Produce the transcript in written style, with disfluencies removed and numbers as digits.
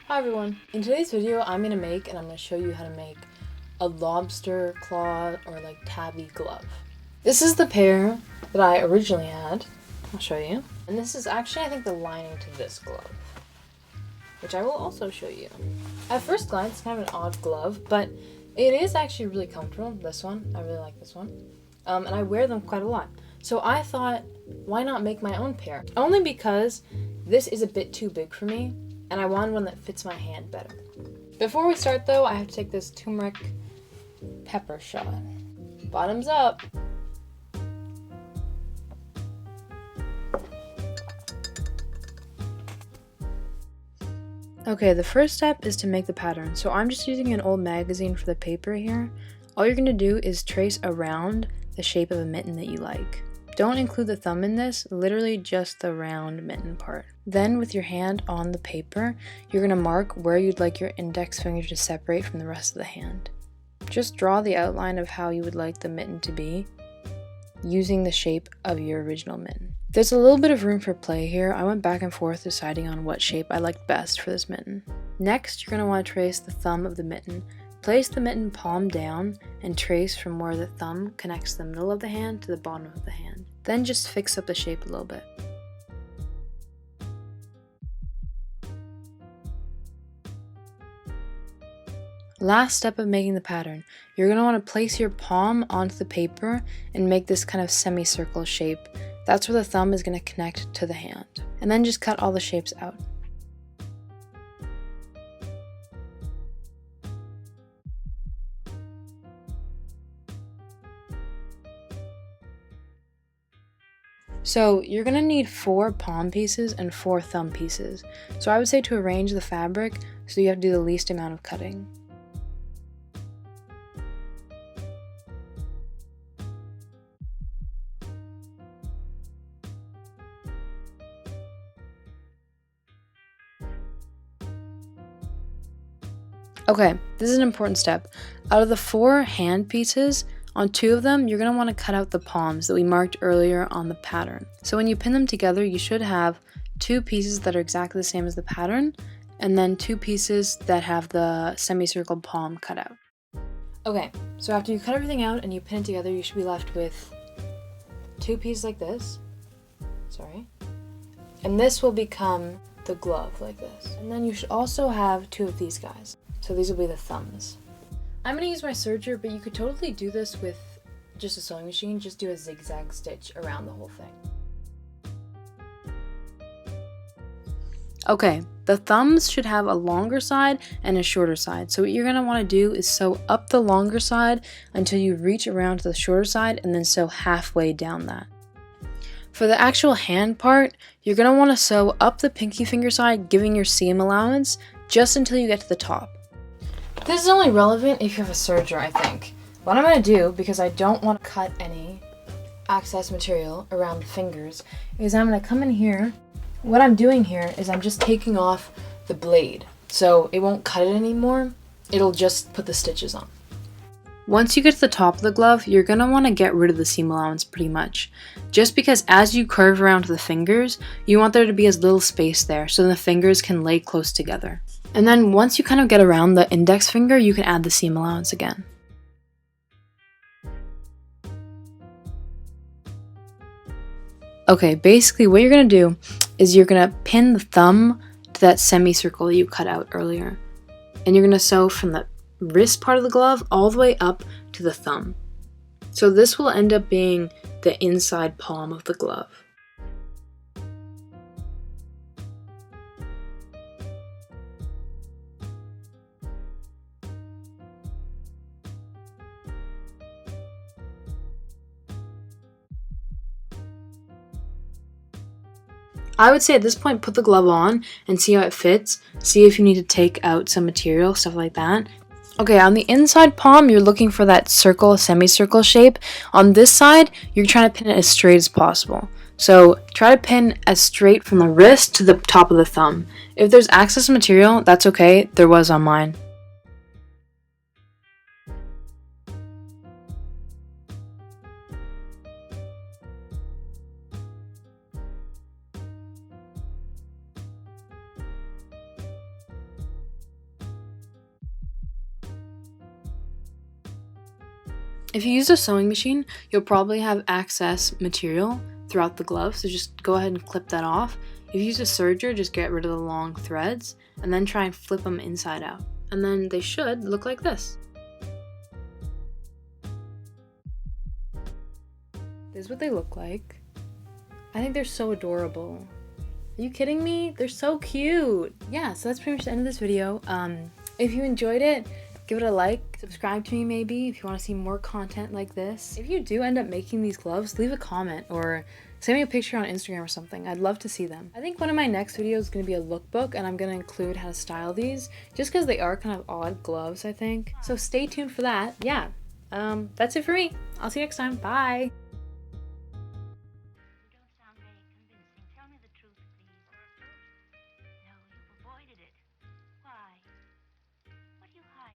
Hi everyone, in today's video I'm going to show you how to make a lobster claw or like tabby glove. This is the pair that I originally had, I'll show you. And this is actually I think the lining to this glove, which I will also show you. At first glance it's kind of an odd glove, but it is actually really comfortable, this one, I really like this one. And I wear them quite a lot. So I thought, why not make my own pair? Only because this is a bit too big for me, and I wanted one that fits my hand better. Before we start though, I have to take this turmeric pepper shot. Bottoms up. Okay, the first step is to make the pattern. So I'm just using an old magazine for the paper here. All you're gonna do is trace around the shape of a mitten that you like. Don't include the thumb in this, literally just the round mitten part. Then with your hand on the paper, you're gonna mark where you'd like your index finger to separate from the rest of the hand. Just draw the outline of how you would like the mitten to be, using the shape of your original mitten. There's a little bit of room for play here. I went back and forth deciding on what shape I liked best for this mitten. Next, you're gonna wanna trace the thumb of the mitten. Place the mitten palm down and trace from where the thumb connects the middle of the hand to the bottom of the hand. Then just fix up the shape a little bit. Last step of making the pattern, you're going to want to place your palm onto the paper and make this kind of semicircle shape. That's where the thumb is going to connect to the hand. And then just cut all the shapes out. So you're going to need 4 palm pieces and 4 thumb pieces. So I would say to arrange the fabric so you have to do the least amount of cutting. Okay, this is an important step. Out of the 4 hand pieces, on 2 of them, you're going to want to cut out the palms that we marked earlier on the pattern. So when you pin them together, you should have 2 pieces that are exactly the same as the pattern, and then 2 pieces that have the semicircle palm cut out. Okay, so after you cut everything out and you pin it together, you should be left with 2 pieces like this. Sorry. And this will become the glove like this. And then you should also have 2 of these guys. So these will be the thumbs. I'm going to use my serger, but you could totally do this with just a sewing machine. Just do a zigzag stitch around the whole thing. Okay, the thumbs should have a longer side and a shorter side. So what you're going to want to do is sew up the longer side until you reach around to the shorter side and then sew halfway down that. For the actual hand part, you're going to want to sew up the pinky finger side, giving your seam allowance just until you get to the top. This is only relevant if you have a serger, I think. What I'm going to do, because I don't want to cut any excess material around the fingers, is I'm going to come in here. What I'm doing here is I'm just taking off the blade. So it won't cut it anymore, it'll just put the stitches on. Once you get to the top of the glove, you're going to want to get rid of the seam allowance pretty much. Just because as you curve around to the fingers, you want there to be as little space there so the fingers can lay close together. And then once you kind of get around the index finger, you can add the seam allowance again. Okay, basically what you're going to do is you're going to pin the thumb to that semicircle that you cut out earlier. And you're going to sew from the wrist part of the glove all the way up to the thumb. So this will end up being the inside palm of the glove. I would say at this point, put the glove on and see how it fits. See if you need to take out some material, stuff like that. Okay, on the inside palm, you're looking for that circle, semicircle shape. On this side, you're trying to pin it as straight as possible. So try to pin as straight from the wrist to the top of the thumb. If there's excess material, that's okay. There was on mine. If you use a sewing machine, you'll probably have excess material throughout the glove, so just go ahead and clip that off. If you use a serger, just get rid of the long threads and then try and flip them inside out. And then they should look like this. This is what they look like. I think they're so adorable. Are you kidding me? They're so cute. Yeah, so that's pretty much the end of this video. If you enjoyed it, give it a like, subscribe to me maybe if you want to see more content like this. If you do end up making these gloves, leave a comment or send me a picture on Instagram or something. I'd love to see them. I think one of my next videos is going to be a lookbook, and I'm going to include how to style these just because they are kind of odd gloves, I think. So stay tuned for that. Yeah, that's it for me. I'll see you next time. Bye.